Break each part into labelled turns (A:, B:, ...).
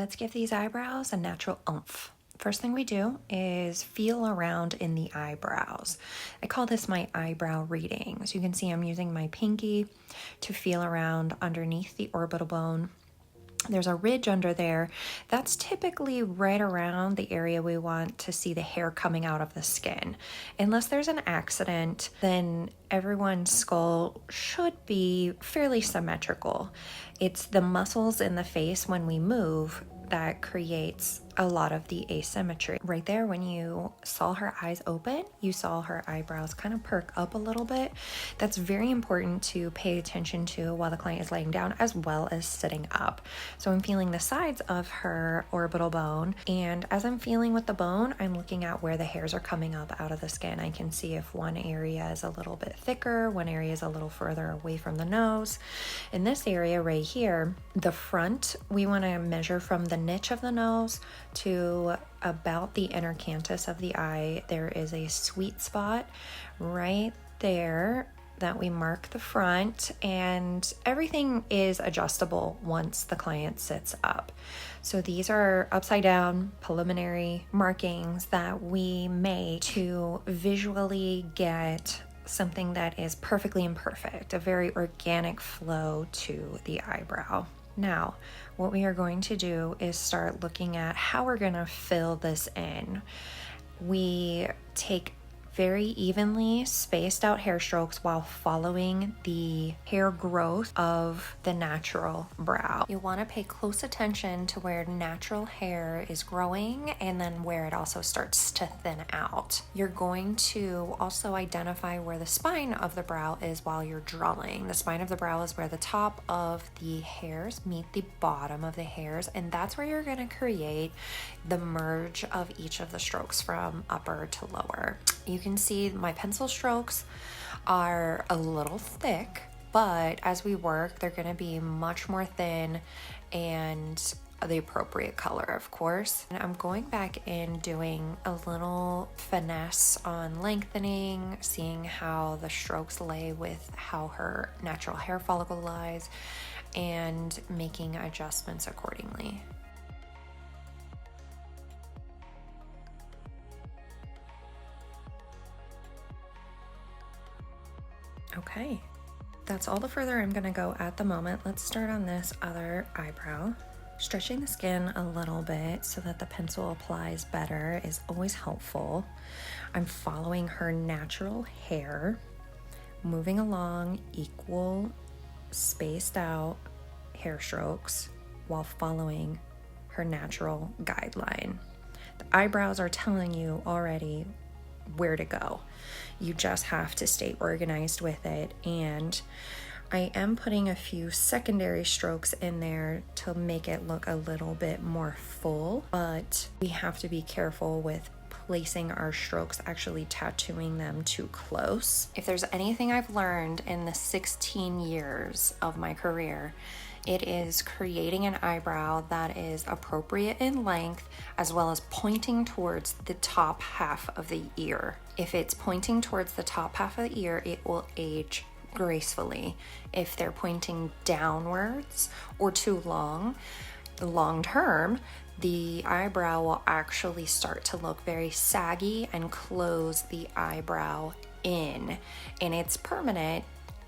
A: let's give these eyebrows a natural oomph. First thing we do is feel around in the eyebrows. I call this my eyebrow reading. So you can see I'm using my pinky to feel around underneath the orbital bone. There's a ridge under there. That's typically right around the area we want to see the hair coming out of the skin. Unless there's an accident, then everyone's skull should be fairly symmetrical. It's the muscles in the face when we move that creates a lot of the asymmetry. Right there, when you saw her eyes open, you saw her eyebrows kind of perk up a little bit. That's very important to pay attention to while the client is laying down as well as sitting up. So I'm feeling the sides of her orbital bone, and as I'm feeling with the bone, I'm looking at where the hairs are coming up out of the skin. I can see if one area is a little bit thicker, one area is a little further away from the nose. In this area right here, the front, we want to measure from the niche of the nose to about the inner canthus of the eye. There is a sweet spot right there that we mark the front, and everything is adjustable once the client sits up. So these are upside down preliminary markings that we make to visually get something that is perfectly imperfect, a very organic flow to the eyebrow. Now, what we are going to do is start looking at how we're going to fill this in. We take very evenly spaced out hair strokes while following the hair growth of the natural brow. You want to pay close attention to where natural hair is growing and then where it also starts to thin out. You're going to also identify where the spine of the brow is while you're drawing. The spine of the brow is where the top of the hairs meet the bottom of the hairs, and that's where you're going to create the merge of each of the strokes from upper to lower. You can see my pencil strokes are a little thick, but as we work, they're going to be much more thin and the appropriate color, of course. And I'm going back in doing a little finesse on lengthening, seeing how the strokes lay with how her natural hair follicle lies, and making adjustments accordingly. Okay, that's all the further I'm gonna go at the moment. Let's start on this other eyebrow. Stretching the skin a little bit so that the pencil applies better is always helpful. I'm following her natural hair, moving along equal spaced out hair strokes while following her natural guideline. The eyebrows are telling you already where to go. You just have to stay organized with it, and I am putting a few secondary strokes in there to make it look a little bit more full, but we have to be careful with placing our strokes, actually tattooing them too close. If there's anything I've learned in the 16 years of my career, it is creating an eyebrow that is appropriate in length as well as pointing towards the top half of the ear. If it's pointing towards the top half of the ear, it will age gracefully. If they're pointing downwards or too long term, the eyebrow will actually start to look very saggy and close the eyebrow in, and it's permanent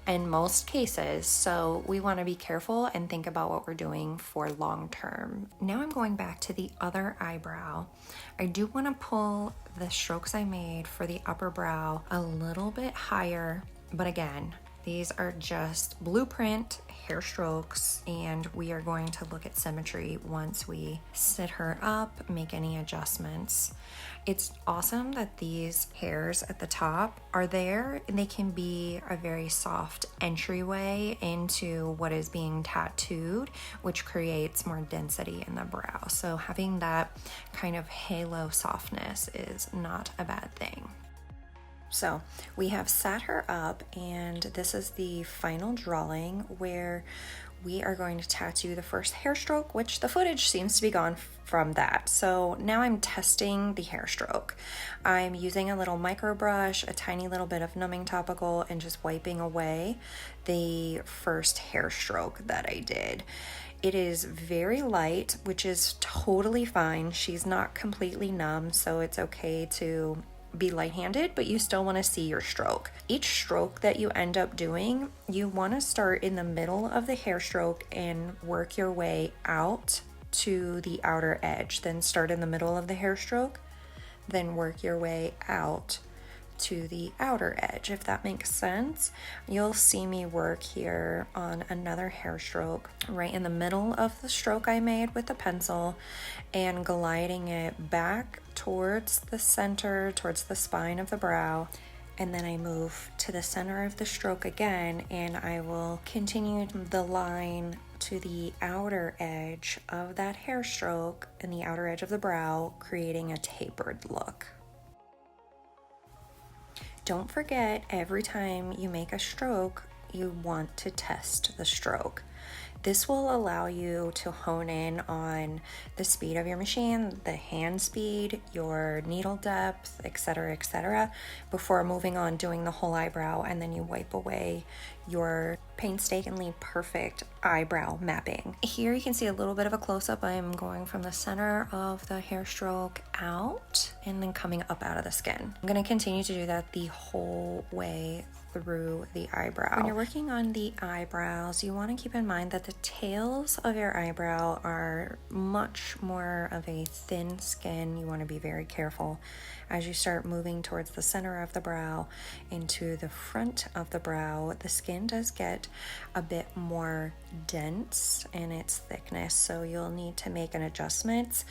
A: in most cases, so we want to be careful and think about what we're doing for long term. Now I'm going back to the other eyebrow. I do want to pull the strokes I made for the upper brow a little bit higher, but again, these are just blueprint hair strokes, and we are going to look at symmetry once we sit her up, make any adjustments. It's awesome that these hairs at the top are there, and they can be a very soft entryway into what is being tattooed, which creates more density in the brow. So having that kind of halo softness is not a bad thing. So we have sat her up, and this is the final drawing where we are going to tattoo the first hair stroke, which the footage seems to be gone from that. So now I'm testing the hair stroke. I'm using a little micro brush, a tiny little bit of numbing topical, and just wiping away the first hair stroke that I did. It is very light, which is totally fine. She's not completely numb, so it's okay to be light-handed, but you still want to see your stroke. Each stroke that you end up doing, you want to start in the middle of the hair stroke and work your way out to the outer edge. Then start in the middle of the hair stroke, then work your way out to the outer edge, if that makes sense. You'll see me work here on another hair stroke right in the middle of the stroke I made with the pencil and gliding it back towards the center, towards the spine of the brow. And then I move to the center of the stroke again, and I will continue the line to the outer edge of that hair stroke and the outer edge of the brow, creating a tapered look. Don't forget, every time you make a stroke, you want to test the stroke. This will allow you to hone in on the speed of your machine, the hand speed, your needle depth, etc., before moving on doing the whole eyebrow, and then you wipe away your painstakingly perfect eyebrow mapping. Here you can see a little bit of a close-up. I'm going from the center of the hair stroke out and then coming up out of the skin. I'm going to continue to do that the whole way through the eyebrow. When you're working on the eyebrows, you want to keep in mind that the tails of your eyebrow are much more of a thin skin. You want to be very careful as you start moving towards the center of the brow into the front of the brow. The skin does get a bit more dense in its thickness, so you'll need to make an adjustment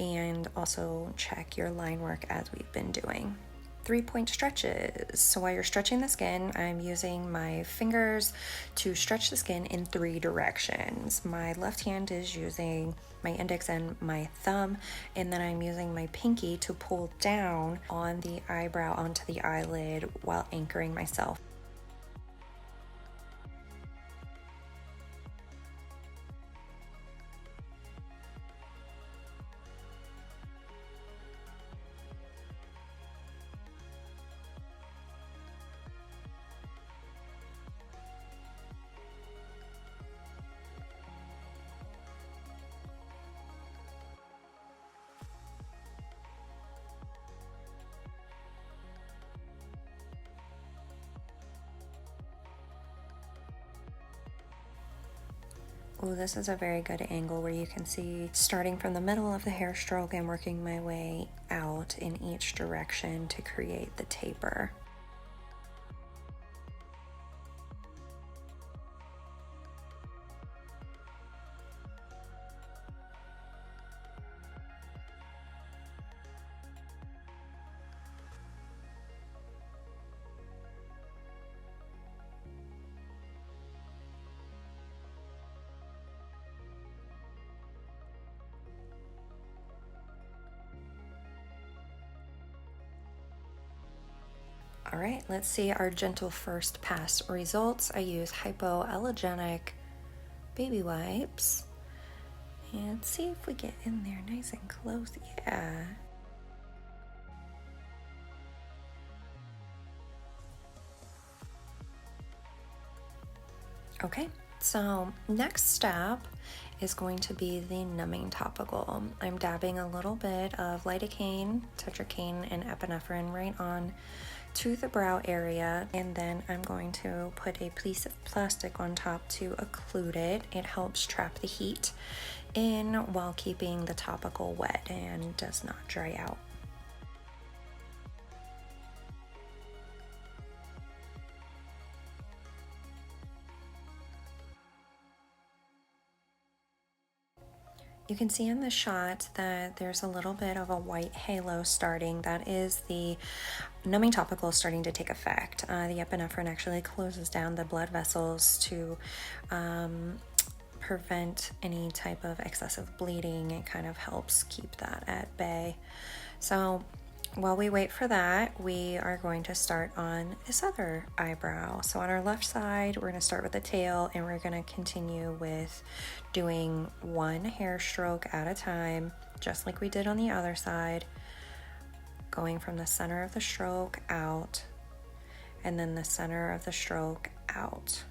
A: and also check your line work as we've been doing. 3-point stretches. So while you're stretching the skin, I'm using my fingers to stretch the skin in 3 directions. My left hand is using my index and my thumb, and then I'm using my pinky to pull down on the eyebrow onto the eyelid while anchoring myself. Oh, this is a very good angle where you can see starting from the middle of the hair stroke and working my way out in each direction to create the taper. All right, let's see our gentle first pass results. I use hypoallergenic baby wipes. And see if we get in there nice and close. Yeah. Okay, so next step is going to be the numbing topical. I'm dabbing a little bit of lidocaine, tetracaine, and epinephrine right on to the brow area, and then I'm going to put a piece of plastic on top to occlude it. It helps trap the heat in while keeping the topical wet and does not dry out. You can see in the shot that there's a little bit of a white halo starting. That is the numbing topical starting to take effect. The epinephrine actually closes down the blood vessels to prevent any type of excessive bleeding. It kind of helps keep that at bay. So while we wait for that, we are going to start on this other eyebrow. So on our left side, we're going to start with the tail, and we're going to continue with doing one hair stroke at a time, just like we did on the other side, going from the center of the stroke out, and then the center of the stroke out.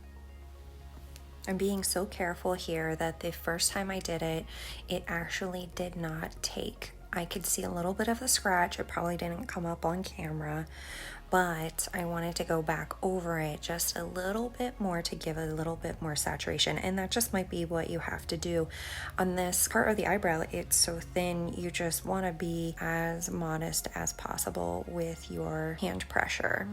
A: I'm being so careful here that the first time I did it, it actually did not take. I could see a little bit of the scratch. It probably didn't come up on camera, but I wanted to go back over it just a little bit more to give a little bit more saturation. And that just might be what you have to do. On this part of the eyebrow, it's so thin, you just want to be as modest as possible with your hand pressure.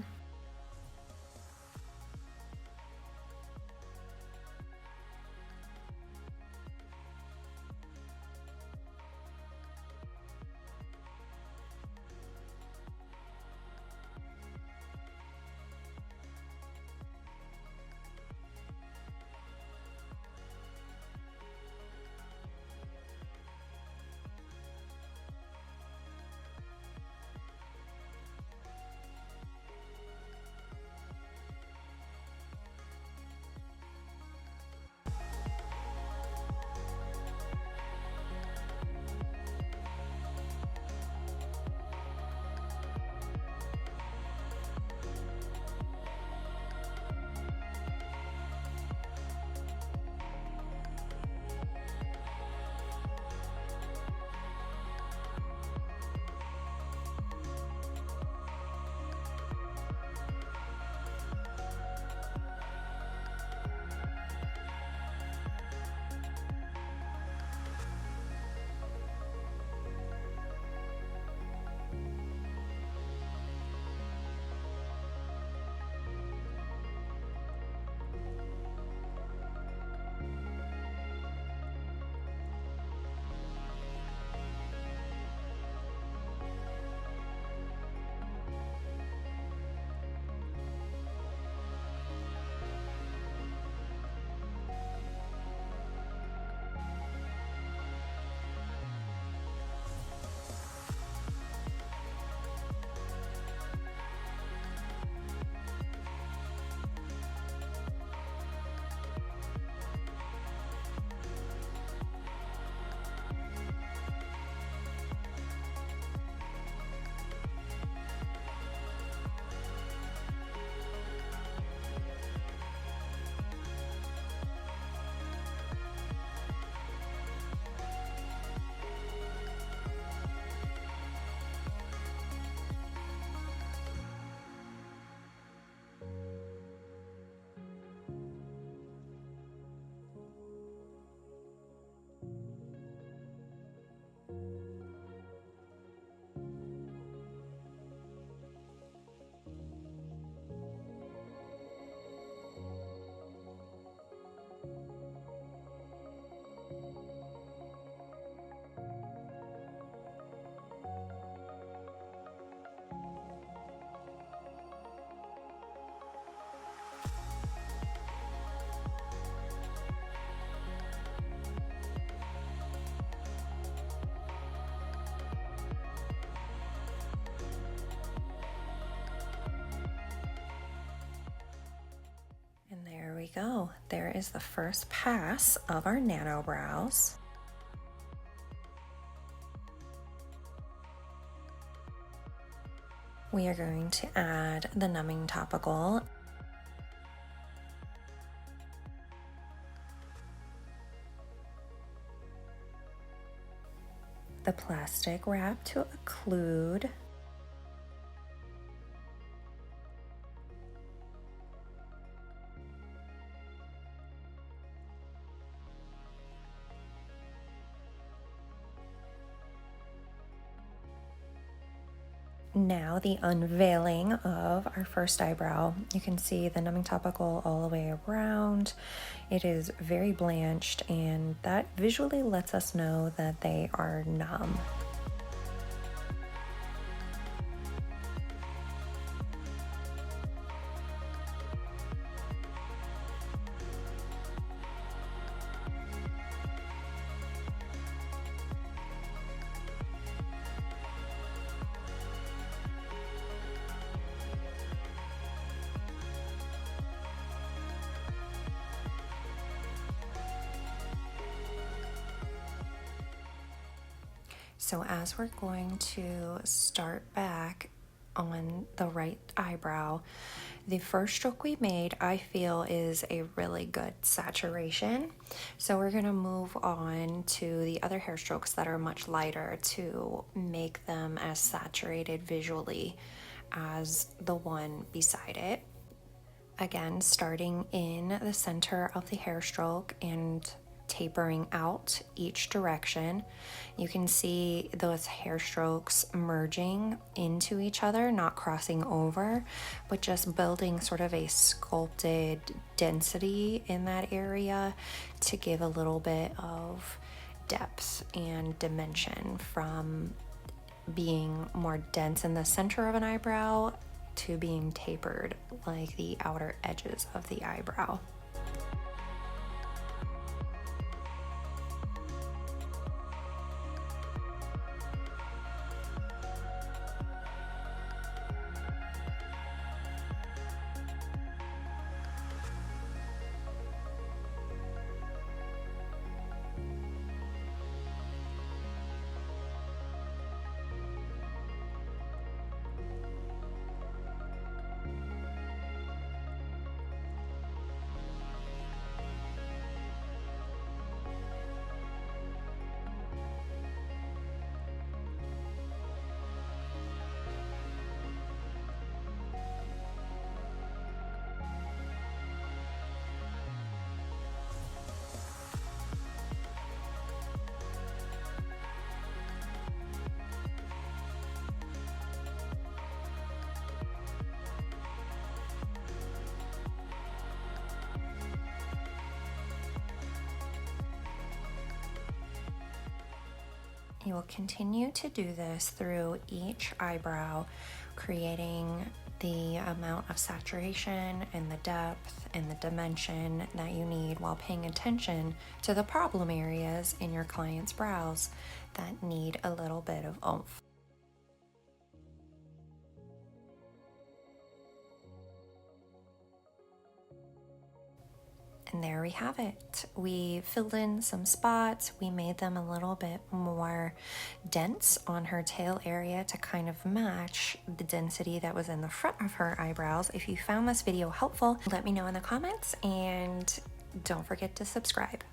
A: We go. There is the first pass of our nano brows. We are going to add the numbing topical. The plastic wrap to occlude. Now the unveiling of our first eyebrow. You can see the numbing topical all the way around. It is very blanched, and that visually lets us know that they are numb. So as we're going to start back on the right eyebrow. The first stroke we made, I feel, is a really good saturation. So we're gonna move on to the other hair strokes that are much lighter to make them as saturated visually as the one beside it. Again, starting in the center of the hair stroke and tapering out each direction. You can see those hair strokes merging into each other, not crossing over, but just building sort of a sculpted density in that area to give a little bit of depth and dimension from being more dense in the center of an eyebrow to being tapered like the outer edges of the eyebrow. You will continue to do this through each eyebrow, creating the amount of saturation and the depth and the dimension that you need while paying attention to the problem areas in your client's brows that need a little bit of oomph. And there we have it. We filled in some spots. We made them a little bit more dense on her tail area to kind of match the density that was in the front of her eyebrows. If you found this video helpful, let me know in the comments and don't forget to subscribe.